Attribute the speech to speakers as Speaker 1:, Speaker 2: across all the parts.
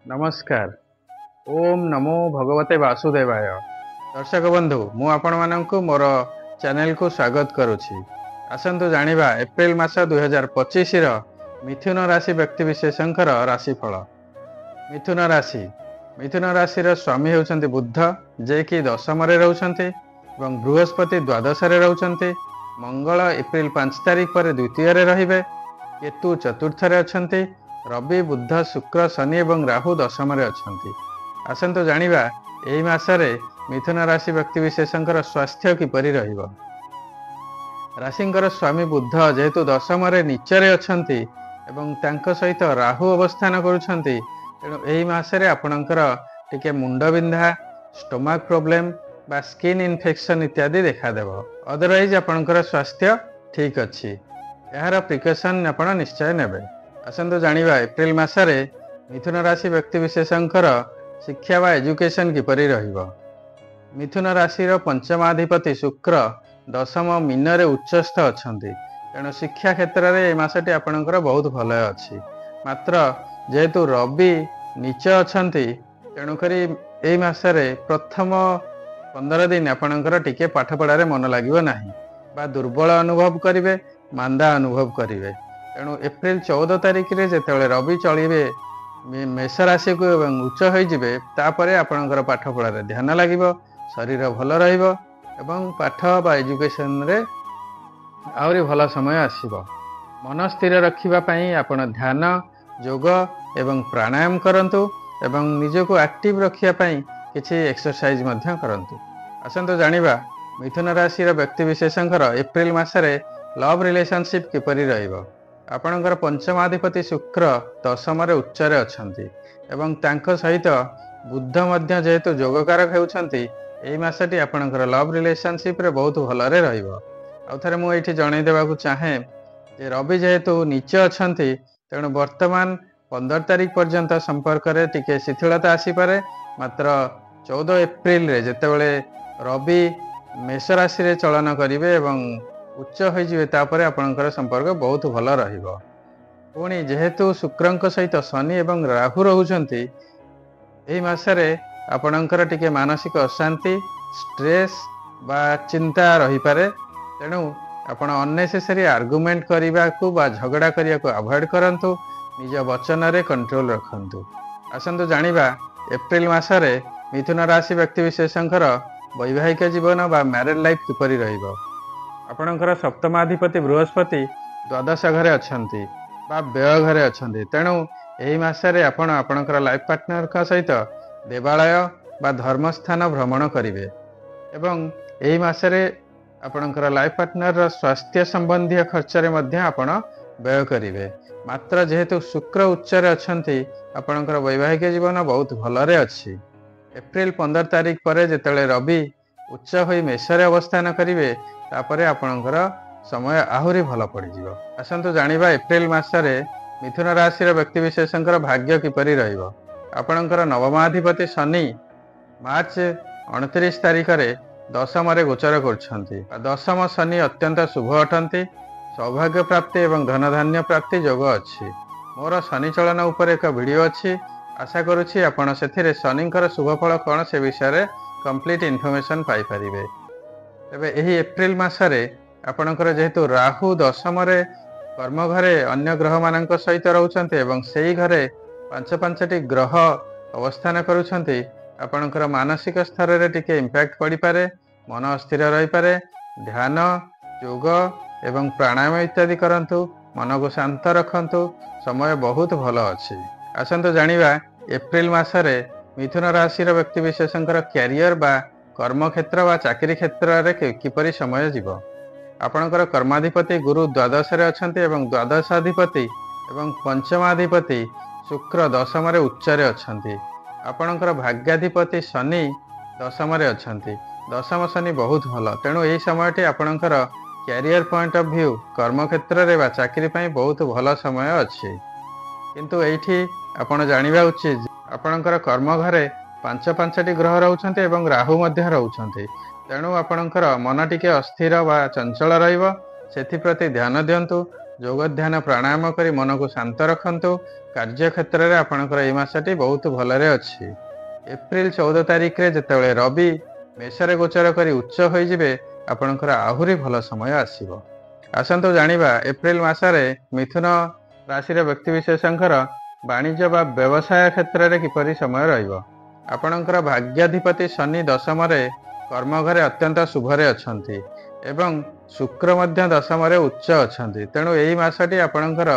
Speaker 1: नमस्कार। ओम नमो भगवते वासुदेवाय। दर्शक बंधु मु आपण मानक मोर चैनल को स्वागत करुछि। आसंतु जानिबा एप्रिल मास 2025 रो मिथुन राशि व्यक्ति विशेषंकर राशिफल। मिथुन राशि रो स्वामी होउछन्ति बुध, जे कि दशम रे रहउछन्ति एवं बृहस्पति द्वादश रे रहउछन्ति। मंगल एप्रिल 5 तारिख पर द्वितीय रे रहिबे। केतु चतुर्थ रे अछन्ति। रवि बुध शुक्र शनि एवं राहु दशम रे अछन्ति। आसंतु जानिबा एही मासरे मिथुन राशि व्यक्ति विशेषंकर स्वास्थ्य किपरि रहिबो। राशिंकर स्वामी बुध जेहेतु दशम रे नीचरे अछन्ति एवं तांको सहित राहु अवस्थान करुछन्ति, तेणु एही मासरे आपणकर टिके मुंड बिंधा, स्टोमक प्रॉब्लम बा स्किन इन्फेक्शन इत्यादि देखा देबो। अदरवाइज आपणकर स्वास्थ्य ठीक अछि। एहार प्रिकॉशन आपण निश्चय नेबे। आसंतु जानिबा एप्रिल मासरे मिथुन राशि व्यक्ति विशेषंकर शिक्षा व एजुकेशन किपरि रहिबो। मिथुन राशि रो पंचमाधिपति शुक्र दशम मीन रे उच्चस्थ अछन्ति, तेणु शिक्षा क्षेत्र रे ए मासटी आपणकर बहुत भल अछि। मात्र जेहेतु रवि नीच अछन्ति, तेणु करी ए मासरे प्रथम 15 दिन आपणकर टिके पाठ पढ़ारे मन लागिबो नाही बा दुर्बल अनुभव करिवे, मांदा अनुभव करिवे। तेणु एप्रिल 14 तारिख रे जेतेबेले रवि चलिबे मेष राशि को एवं उच्च होई जिवे, तापरे आपणकर पाठ पढ़ारे ध्यान लागिबो, शरीर भल रहिबो एवं पाठ बा एजुकेशन रे आउरी भल समय आसीबो। मन स्थिर रखिबा पई आपण ध्यान, योग एवं प्राणायाम करंतु एवं निजको एक्टिव रखिया पई किछि एक्सरसाइज मध्य करंतु। आसंतु जानिबा मिथुन राशि रो व्यक्ति विशेषंकर एप्रिल मासरे लव रिलेशनशिप किपरि रहिबो। आपणकर पंचमाधिपति शुक्र दशम रे उच्च रे अछन्ति एवं तांको सहित बुध मध्य जेहेतु जोगकारक हेउछन्ति, एही मासटी आपणकर लव रिलेशनशिप रे बहुत भलरे रहिबो। आ थरे मु एठी जणै देबाकू चाहे जे रवि जेहेतु नीचे अछन्ति, तेणु वर्तमान 15 तारिख पर्यंत संपर्क रे टिके शिथिलता आसी पारे। मात्र 14 एप्रिल रे जेतेबेले रवि मेष राशि रे चलन करिवे एवं उच्च होई जिवे, तापरे आपणकर संपर्क बहुत भल रहिबो। पुणी जेहेतु शुक्रंक सहित शनि एवं राहु रहउछन्ति, एही मासरे आपणकर टिके मानसिक अशांति, स्ट्रेस बा चिंता रही पारे। तेणु आपण अननेसेसरी आर्गुमेंट करिबा को बा झगड़ा करिया को अवॉइड करंतु, निज वचन रे कंट्रोल रखंतु। आसंतु जानिबा एप्रिल मासरे मिथुन राशि व्यक्ति विशेषंकर वैवाहिक जीवन बा मैरिड लाइफ किपरि रहिबो। आपणकर सप्तमाधिपति बृहस्पति द्वादश घरे अछन्ति बा व्यय घरे अछन्ति, तेणु एही मासरे आपण आपणकर लाइफ पार्टनर का सहित देवालय बा धर्मस्थान भ्रमण करिवे एवं एही मासरे आपणकर लाइफ पार्टनर रो स्वास्थ्य संबंधी खर्च रे मध्य आपण व्यय करिवे। मात्र जेहेतु शुक्र उच्च रे अछन्ति, आपणकर वैवाहिक जीवन बहुत भलरे अछि। एप्रिल 15 तारिख पर जेतेबेले रवि उच्च होई मेष रे अवस्थान करिवे, तापरे आपणकर समय आहुरी भल पड़ी जिवो। आसंतु जानिबा एप्रिल मासरे मिथुन राशि रो व्यक्ति विशेषंकर भाग्य किपरि रहिबो। आपणकर नवमाधिपति शनि मार्च 29 तारिख रे दशम रे गोचर करछन्ति। दशम शनि अत्यंत शुभ अटन्ति। सौभाग्य प्राप्ति एवं धन धान्य प्राप्ति योग अछि। मोर शनि चलन उपर एक वीडियो अछि, आशा करूछि आपण सेथिरे शनिंकर शुभफल कोन से विषय रे कंप्लीट इन्फॉर्मेशन पाई परिबे। तबे एही एप्रिल मासरे आपणकर जेहेतु राहु दशम रे कर्म घरे अन्य ग्रह मानक सहित रहउछन्ति एवं सेही घरे पांचटी ग्रह अवस्थान करुछन्ति, आपणकर मानसिक स्तर रे टिके इंपैक्ट पड़ी पारे, मन अस्थिर रही पारे। ध्यान, योग एवं प्राणायाम इत्यादि करंतु, मन को शांत रखंतु, समय बहुत भल अछि। आसंतु जानिबा एप्रिल मासरे मिथुन राशि रो व्यक्ति विशेषंकर कैरियर बा कर्म क्षेत्र बा चाकरी क्षेत्र रे किपरि समय जीवो। आपणकर कर्माधिपति गुरु द्वादश रे अछन्ति एवं द्वादशाधिपति एवं पंचमाधिपति शुक्र दशम रे उच्च रे अछन्ति। आपणकर भाग्याधिपति शनि दशम रे अछन्ति। दशम शनि बहुत भल, तेणु एही समयटी आपणकर कैरियर पॉइंट ऑफ व्यू कर्म क्षेत्र रे बा चाकरी पई बहुत भल समय अछि। किंतु एठी आपण जानिबा उचित आपणकर कर्म घरे पांचटी ग्रह रहउछन्ति एवं राहु मध्य रहउछन्ति, तेणु आपणकर मन टिके अस्थिर बा चंचल रहिबो। सेथि प्रति ध्यान दियंतु। ଯୋଗ ଧ୍ୟାନ ପ୍ରାଣାୟାମ କରି ମନକୁ ଶାନ୍ତ ରଖନ୍ତୁ। କାର୍ଯ୍ୟକ୍ଷେତ୍ରରେ ଆପଣଙ୍କର ଏହି ମାସଟି ବହୁତ ଭଲରେ ଅଛି। ଏପ୍ରିଲ 14 ତାରିଖରେ ଯେତେବେଳେ ରବି ମେଷରେ ଗୋଚର କରି ଉଚ୍ଚ ହୋଇଯିବେ, ଆପଣଙ୍କର ଆହୁରି ଭଲ ସମୟ ଆସିବ। ଆସନ୍ତୁ ଜାଣିବା ଏପ୍ରିଲ ମାସରେ ମିଥୁନ ରାଶିର ବ୍ୟକ୍ତିବିଶେଷଙ୍କର ବାଣିଜ୍ୟ ବା ବ୍ୟବସାୟ କ୍ଷେତ୍ରରେ କିପରି ସମୟ ରହିବ। ଆପଣଙ୍କର ଭାଗ୍ୟାଧିପତି ଶନି ଦଶମରେ କର୍ମଘରେ ଅତ୍ୟନ୍ତ ଶୁଭରେ ଅଛନ୍ତି ଏବଂ ଶୁକ୍ର ମଧ୍ୟ ଦଶମରେ ଉଚ୍ଚ ଅଛନ୍ତି। ତେଣୁ ଏହି ମାସଟି ଆପଣଙ୍କର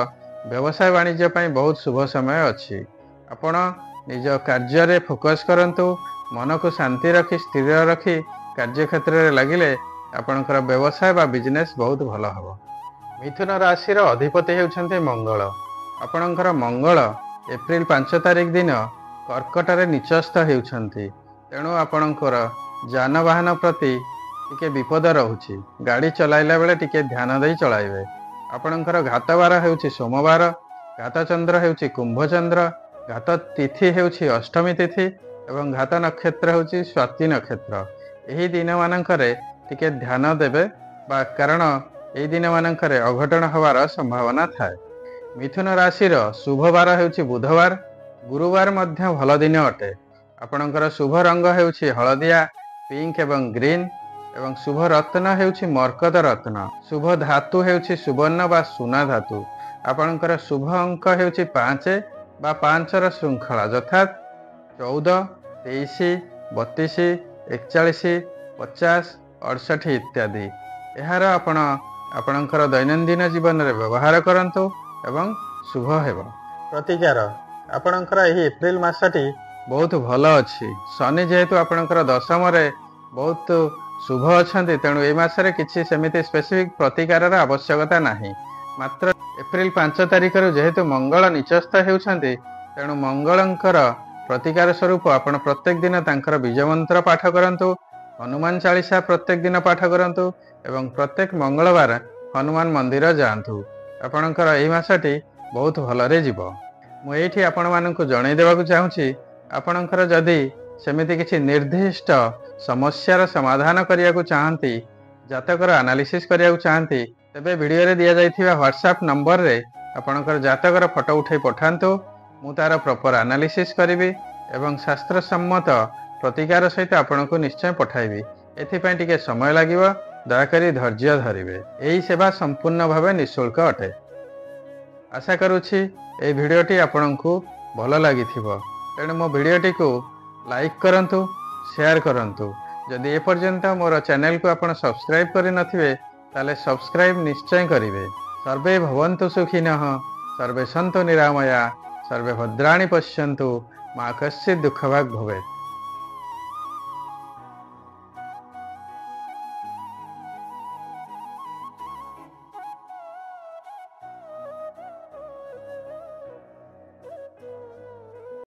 Speaker 1: ବ୍ୟବସାୟ ବାଣିଜ୍ୟ ପାଇଁ ବହୁତ ଶୁଭ ସମୟ ଅଛି। ଆପଣ ନିଜ କାର୍ଯ୍ୟରେ ଫୋକସ୍ କରନ୍ତୁ। ମନକୁ ଶାନ୍ତି ରଖି ସ୍ଥିର ରଖି କାର୍ଯ୍ୟକ୍ଷେତ୍ରରେ ଲାଗିଲେ ଆପଣଙ୍କର ବ୍ୟବସାୟ ବା ବିଜନେସ୍ ବହୁତ ଭଲ ହେବ। ମିଥୁନ ରାଶିର ଅଧିପତି ହେଉଛନ୍ତି ମଙ୍ଗଳ। ଆପଣଙ୍କର ମଙ୍ଗଳ ଏପ୍ରିଲ 5 ତାରିଖ ଦିନ କର୍କଟରେ ନିଚସ୍ଥ ହେଉଛନ୍ତି। ତେଣୁ ଆପଣଙ୍କର ଯାନବାହନ ପ୍ରତି ଟିକେ ବିପଦ ରହୁଛି। ଗାଡ଼ି ଚଲାଇଲା ବେଳେ ଟିକେ ଧ୍ୟାନ ଦେଇ ଚଳାଇବେ। ଆପଣଙ୍କର ଘାତବାର ହେଉଛି ସୋମବାର, ଘାତ ଚନ୍ଦ୍ର ହେଉଛି କୁମ୍ଭ ଚନ୍ଦ୍ର, ଘାତ ତିଥି ହେଉଛି ଅଷ୍ଟମୀ ତିଥି ଏବଂ ଘାତ ନକ୍ଷତ୍ର ହେଉଛି ସ୍ୱାତି ନକ୍ଷତ୍ର। ଏହି ଦିନମାନଙ୍କରେ ଟିକେ ଧ୍ୟାନ ଦେବେ କାରଣ ଏହି ଦିନମାନଙ୍କରେ ଅଘଟଣ ହେବାର ସମ୍ଭାବନା ଥାଏ। ମିଥୁନ ରାଶିର ଶୁଭ ବାର ହେଉଛି ବୁଧବାର, ଗୁରୁବାର ମଧ୍ୟ ଭଲ ଦିନ ଅଟେ। ଆପଣଙ୍କର ଶୁଭ ରଙ୍ଗ ହେଉଛି ହଳଦିଆ, ପିଙ୍କ ଏବଂ ଗ୍ରୀନ ଏବଂ ଶୁଭ ରତ୍ନ ହେଉଛି ମରକତ ରତ୍ନ। ଶୁଭ ଧାତୁ ହେଉଛି ସୁବର୍ଣ୍ଣ ବା ସୁନା ଧାତୁ। ଆପଣଙ୍କର ଶୁଭ ଅଙ୍କ ହେଉଛି 5 ବା 5ର ଶୃଙ୍ଖଳା ଯଥାତ୍ 14, 23, 32, 41, 50, 68 ଇତ୍ୟାଦି। ଏହାର ଆପଣ ଆପଣଙ୍କର ଦୈନନ୍ଦିନ ଜୀବନରେ ବ୍ୟବହାର କରନ୍ତୁ ଏବଂ ଶୁଭ ହେବ। ପ୍ରତିକାର ଆପଣଙ୍କର ଏହି ଏପ୍ରିଲ ମାସଟି ବହୁତ ଭଲ ଅଛି। ଶନି ଯେହେତୁ ଆପଣଙ୍କର ଦଶମରେ ବହୁତ ଶୁଭ ଅଛନ୍ତି, ତେଣୁ ଏହି ମାସରେ କିଛି ସେମିତି ସ୍ପେସିଫିକ୍ ପ୍ରତିକାରର ଆବଶ୍ୟକତା ନାହିଁ। ମାତ୍ର ଏପ୍ରିଲ 5 ତାରିଖରୁ ଯେହେତୁ ମଙ୍ଗଳ ନିଚସ୍ଥ ହେଉଛନ୍ତି, ତେଣୁ ମଙ୍ଗଳଙ୍କର ପ୍ରତିକାର ସ୍ୱରୂପ ଆପଣ ପ୍ରତ୍ୟେକ ଦିନ ତାଙ୍କର ବୀଜମନ୍ତ୍ର ପାଠ କରନ୍ତୁ, ହନୁମାନ ଚାଳିଶା ପ୍ରତ୍ୟେକ ଦିନ ପାଠ କରନ୍ତୁ ଏବଂ ପ୍ରତ୍ୟେକ ମଙ୍ଗଳବାର ହନୁମାନ ମନ୍ଦିର ଯାଆନ୍ତୁ। ଆପଣଙ୍କର ଏହି ମାସଟି ବହୁତ ଭଲରେ ଯିବ। ମୁଁ ଏଇଠି ଆପଣମାନଙ୍କୁ ଜଣାଇ ଦେବାକୁ ଚାହୁଁଛି, ଆପଣଙ୍କର ଯଦି ସେମିତି କିଛି ନିର୍ଦ୍ଦିଷ୍ଟ ସମସ୍ୟାର ସମାଧାନ କରିବାକୁ ଚାହାନ୍ତି, ଜାତକର ଆନାଲିସିସ୍ କରିବାକୁ ଚାହାନ୍ତି, ତେବେ ଭିଡ଼ିଓରେ ଦିଆଯାଇଥିବା ହ୍ୱାଟ୍ସଆପ୍ ନମ୍ବରରେ ଆପଣଙ୍କର ଜାତକର ଫଟୋ ଉଠାଇ ପଠାନ୍ତୁ। ମୁଁ ତା'ର ପ୍ରପର ଆନାଲିସିସ୍ କରିବି ଏବଂ ଶାସ୍ତ୍ରସମ୍ମତ ପ୍ରତିକାର ସହିତ ଆପଣଙ୍କୁ ନିଶ୍ଚୟ ପଠାଇବି। ଏଥିପାଇଁ ଟିକେ ସମୟ ଲାଗିବ, ଦୟାକରି ଧୈର୍ଯ୍ୟ ଧରିବେ। ଏହି ସେବା ସମ୍ପୂର୍ଣ୍ଣ ଭାବେ ନିଃଶୁଳ୍କ ଅଟେ। ଆଶା କରୁଛି ଏହି ଭିଡ଼ିଓଟି ଆପଣଙ୍କୁ ଭଲ ଲାଗିଥିବ। ତେଣୁ ମୋ ଭିଡ଼ିଓଟିକୁ ଲାଇକ୍ କରନ୍ତୁ, ସେୟାର କରନ୍ତୁ। ଯଦି ଏପର୍ଯ୍ୟନ୍ତ ମୋର ଚ୍ୟାନେଲକୁ ଆପଣ ସବସ୍କ୍ରାଇବ୍ କରିନଥିବେ, ତାହେଲେ ସବସ୍କ୍ରାଇବ୍ ନିଶ୍ଚୟ କରିବେ। ସର୍ବେ ଭବନ୍ତୁ ସୁଖିନଃ, ସର୍ବେ ସନ୍ତୁ ନିରାମୟା, ସର୍ବେ ଭଦ୍ରାଣି ପଶ୍ୟନ୍ତୁ, ମା କଶ୍ଚିତ୍ ଦୁଃଖଭାଗ୍ ଭବେତ୍।